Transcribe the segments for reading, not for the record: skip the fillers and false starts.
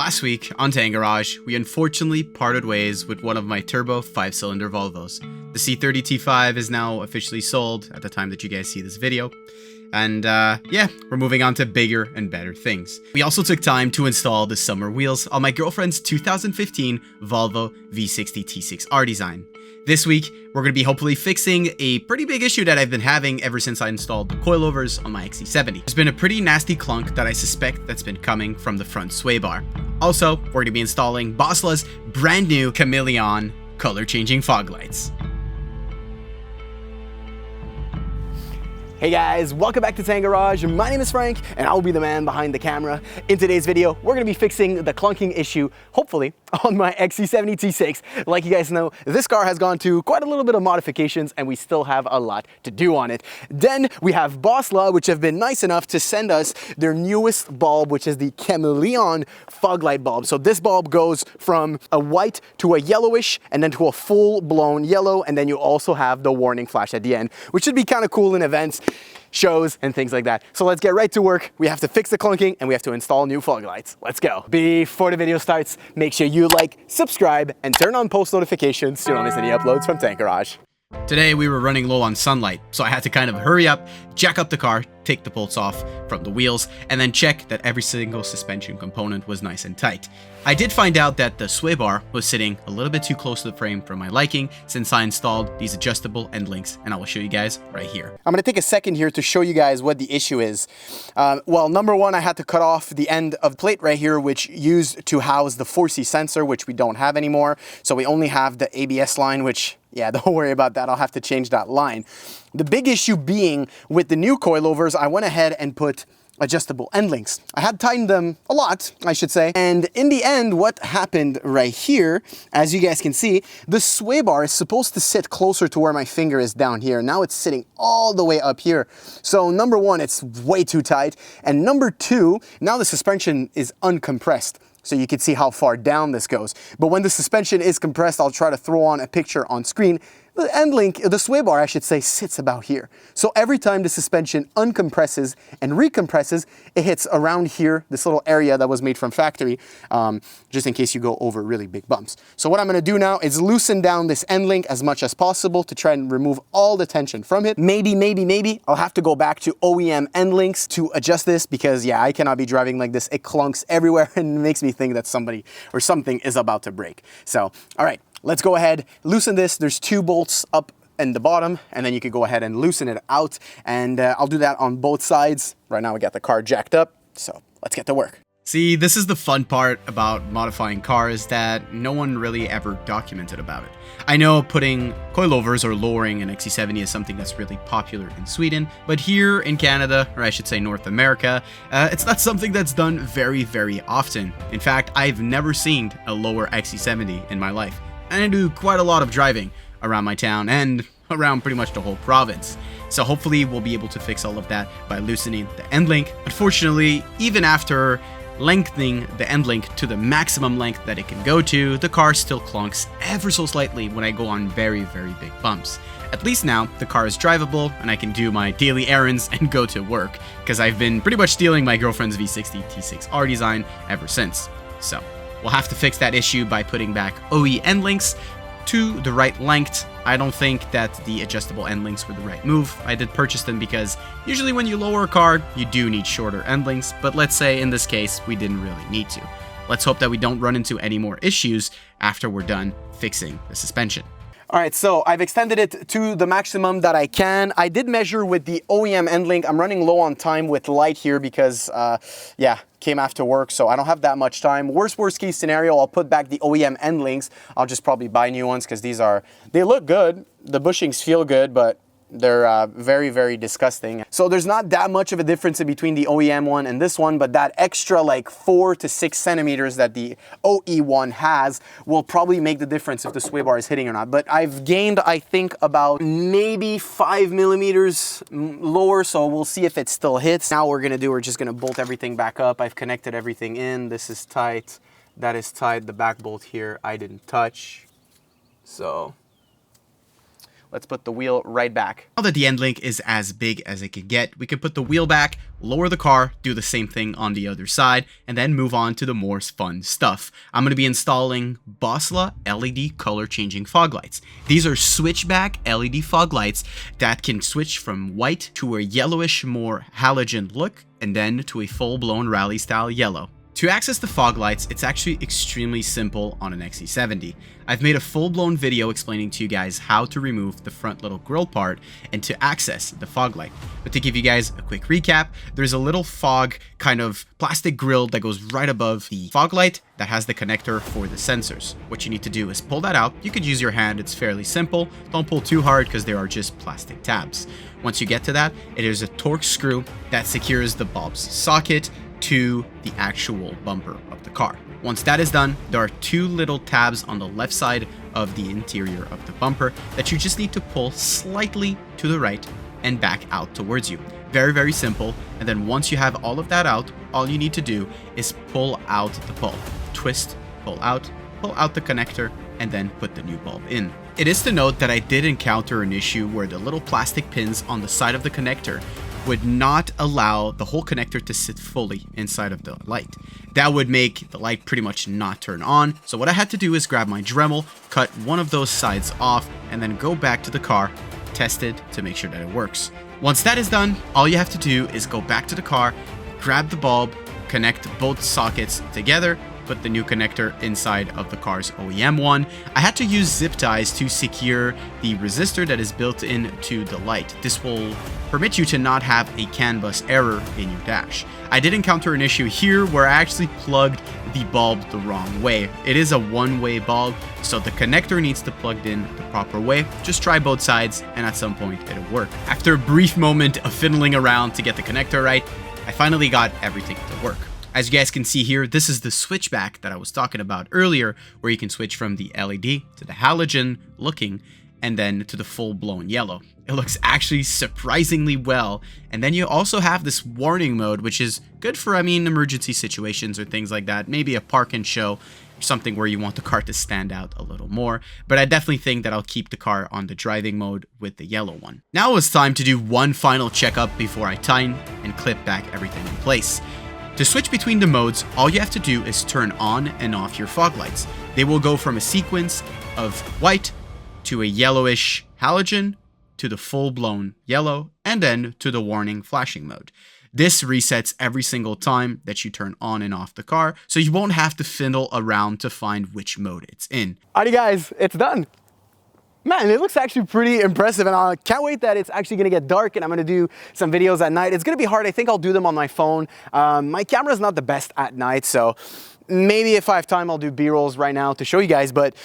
Last week on TankGarage, we unfortunately parted ways with one of my turbo 5-cylinder Volvos. The C30 T5 is now officially sold at the time that you guys see this video. And yeah, we're moving on to bigger and better things. We also took time to install the summer wheels on my girlfriend's 2015 Volvo V60 T6R design. This week, we're going to be hopefully fixing a pretty big issue that I've been having ever since I installed the coilovers on my XC70. There's been a pretty nasty clunk that I suspect that's been coming from the front sway bar. Also, we're going to be installing Bosla's brand new Chameleon color-changing fog lights. Hey guys, welcome back to TankGarage. My name is Frank, and I'll be the man behind the camera. In today's video, we're gonna be fixing the clunking issue, hopefully, on my XC70 T6. Like you guys know, this car has gone to quite a little bit of modifications, and we still have a lot to do on it. Then we have Bosla, which have been nice enough to send us their newest bulb, which is the Chameleon fog light bulb. So this bulb goes from a white to a yellowish, and then to a full-blown yellow, and then you also have the warning flash at the end, which should be kind of cool in events, shows, and things like that. So let's get right to work. We have to fix the clunking and we have to install new fog lights. Let's go. Before the video starts, make sure you like, subscribe, and turn on post notifications so you don't miss any uploads from TankGarage. Today we were running low on sunlight, so I had to kind of hurry up, jack up the car, take the bolts off from the wheels, and then check that every single suspension component was nice and tight. I did find out that the sway bar was sitting a little bit too close to the frame for my liking since I installed these adjustable end links, and I will show you guys right here. I'm going to take a second here to show you guys what the issue is. Well, number one, I had to cut off the end of the plate right here, which used to house the 4C sensor, which we don't have anymore. So we only have the ABS line, which, yeah, don't worry about that. I'll have to change that line. The big issue being with the new coilovers, I went ahead and put adjustable end links. I had tightened them a lot, I should say. And in the end, what happened right here, as you guys can see, the sway bar is supposed to sit closer to where my finger is down here. Now it's sitting all the way up here. So number one, it's way too tight. And number two, now the suspension is uncompressed. So you can see how far down this goes. But when the suspension is compressed, I'll try to throw on a picture on screen. The end link, the sway bar, I should say, sits about here. So every time the suspension uncompresses and recompresses, it hits around here, this little area that was made from factory, just in case you go over really big bumps. So what I'm gonna do now is loosen down this end link as much as possible to try and remove all the tension from it. Maybe, I'll have to go back to OEM end links to adjust this because, yeah, I cannot be driving like this. It clunks everywhere and makes me think that somebody or something is about to break. So, all right. Let's go ahead, loosen this. There's two bolts up in the bottom, and then you can go ahead and loosen it out. And I'll do that on both sides. Right now we got the car jacked up, so let's get to work. See, this is the fun part about modifying cars that no one really ever documented about it. I know putting coilovers or lowering an XC70 is something that's really popular in Sweden, but here in Canada, or I should say North America, it's not something that's done very, very often. In fact, I've never seen a lower XC70 in my life. And I do quite a lot of driving around my town and around pretty much the whole province. So hopefully we'll be able to fix all of that by loosening the end link. Unfortunately, even after lengthening the end link to the maximum length that it can go to, the car still clunks ever so slightly when I go on very, very big bumps. At least now, the car is drivable and I can do my daily errands and go to work, because I've been pretty much stealing my girlfriend's V60 T6R design ever since. So we'll have to fix that issue by putting back OE end links to the right length. I don't think that the adjustable end links were the right move. I did purchase them because usually when you lower a car, you do need shorter end links, but let's say in this case, we didn't really need to. Let's hope that we don't run into any more issues after we're done fixing the suspension. All right, so I've extended it to the maximum that I can. I did measure with the OEM end link. I'm running low on time with light here because, yeah, came after work, so I don't have that much time. Worst case scenario, I'll put back the OEM end links. I'll just probably buy new ones because they look good. The bushings feel good, but they're very, very disgusting. So there's not that much of a difference in between the OEM one and this one, but that extra like 4 to 6 centimeters that the OE one has will probably make the difference if the sway bar is hitting or not. But I've gained, I think, about maybe 5 millimeters lower, so we'll see if it still hits. Now we're just gonna bolt everything back up. I've connected everything in. This is tight, that is tight. The back bolt here, I didn't touch. So let's put the wheel right back. Now that the end link is as big as it can get, we can put the wheel back, lower the car, do the same thing on the other side, and then move on to the more fun stuff. I'm going to be installing Bosla LED color changing fog lights. These are switchback LED fog lights that can switch from white to a yellowish, more halogen look, and then to a full-blown rally style yellow. To access the fog lights, it's actually extremely simple on an XC70. I've made a full-blown video explaining to you guys how to remove the front little grill part and to access the fog light. But to give you guys a quick recap, there's a little fog kind of plastic grill that goes right above the fog light that has the connector for the sensors. What you need to do is pull that out. You could use your hand, it's fairly simple. Don't pull too hard because there are just plastic tabs. Once you get to that, it is a Torx screw that secures the bulb's socket to the actual bumper of the car. Once that is done, there are two little tabs on the left side of the interior of the bumper that you just need to pull slightly to the right and back out towards you. Very, very simple. And then once you have all of that out, all you need to do is pull out the bulb. Twist, pull out the connector, and then put the new bulb in. It is to note that I did encounter an issue where the little plastic pins on the side of the connector would not allow the whole connector to sit fully inside of the light. That would make the light pretty much not turn on. So what I had to do is grab my Dremel, cut one of those sides off, and then go back to the car, test it to make sure that it works. Once that is done, all you have to do is go back to the car, grab the bulb, connect both sockets together, put the new connector inside of the car's OEM one. I had to use zip ties to secure the resistor that is built into the light. This will permit you to not have a CAN bus error in your dash. I did encounter an issue here where I actually plugged the bulb the wrong way. It is a one-way bulb, so the connector needs to plug in the proper way. Just try both sides and at some point it'll work. After a brief moment of fiddling around to get the connector right, I finally got everything to work. As you guys can see here, this is the switchback that I was talking about earlier, where you can switch from the LED to the halogen looking and then to the full-blown yellow. It looks actually surprisingly well. And then you also have this warning mode, which is good for, emergency situations or things like that. Maybe a park and show, something where you want the car to stand out a little more. But I definitely think that I'll keep the car on the driving mode with the yellow one. Now it's time to do one final checkup before I tighten and clip back everything in place. To switch between the modes, all you have to do is turn on and off your fog lights. They will go from a sequence of white to a yellowish halogen to the full-blown yellow and then to the warning flashing mode. This resets every single time that you turn on and off the car, so you won't have to fiddle around to find which mode it's in. Alrighty guys, it's done. Man, it looks actually pretty impressive, and I can't wait that it's actually gonna get dark and I'm gonna do some videos at night. It's gonna be hard. I think I'll do them on my phone. My camera's not the best at night, so maybe if I have time, I'll do B-rolls right now to show you guys, but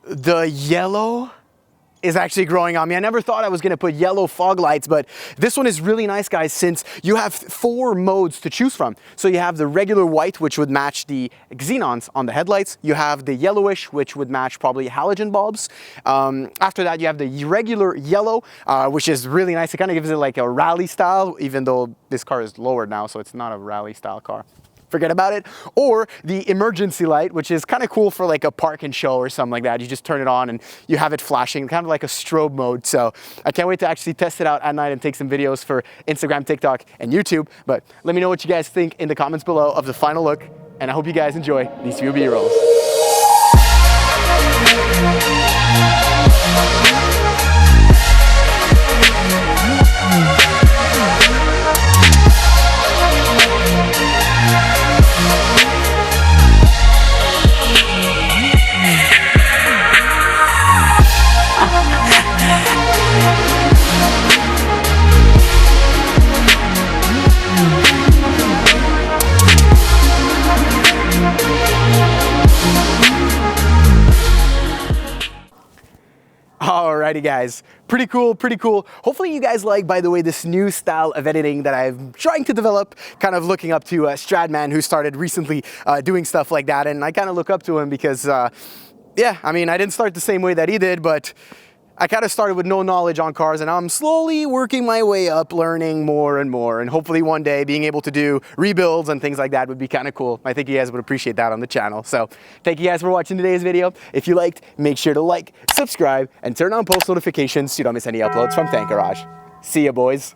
the yellow is actually growing on me. I never thought I was gonna put yellow fog lights, but this one is really nice, guys, since you have 4 modes to choose from. So you have the regular white, which would match the xenons on the headlights. You have the yellowish, which would match probably halogen bulbs. After that, you have the regular yellow, which is really nice. It kind of gives it like a rally style, even though this car is lowered now, so it's not a rally style car. Forget about it. Or the emergency light, which is kind of cool for like a park and show or something like that. You just turn it on and you have it flashing, kind of like a strobe mode. So I can't wait to actually test it out at night and take some videos for Instagram, TikTok, and YouTube. But let me know what you guys think in the comments below of the final look. And I hope you guys enjoy these few B-rolls. Alrighty guys, pretty cool, pretty cool. Hopefully you guys like, by the way, this new style of editing that I'm trying to develop, kind of looking up to Stradman, who started recently doing stuff like that, and I kind of look up to him because, yeah, I mean, I didn't start the same way that he did, but I kind of started with no knowledge on cars, and I'm slowly working my way up, learning more and more, and hopefully one day being able to do rebuilds and things like that would be kind of cool. I think you guys would appreciate that on the channel. So thank you guys for watching today's video. If you liked, make sure to like, subscribe, and turn on post notifications so you don't miss any uploads from TankGarage. See ya, boys.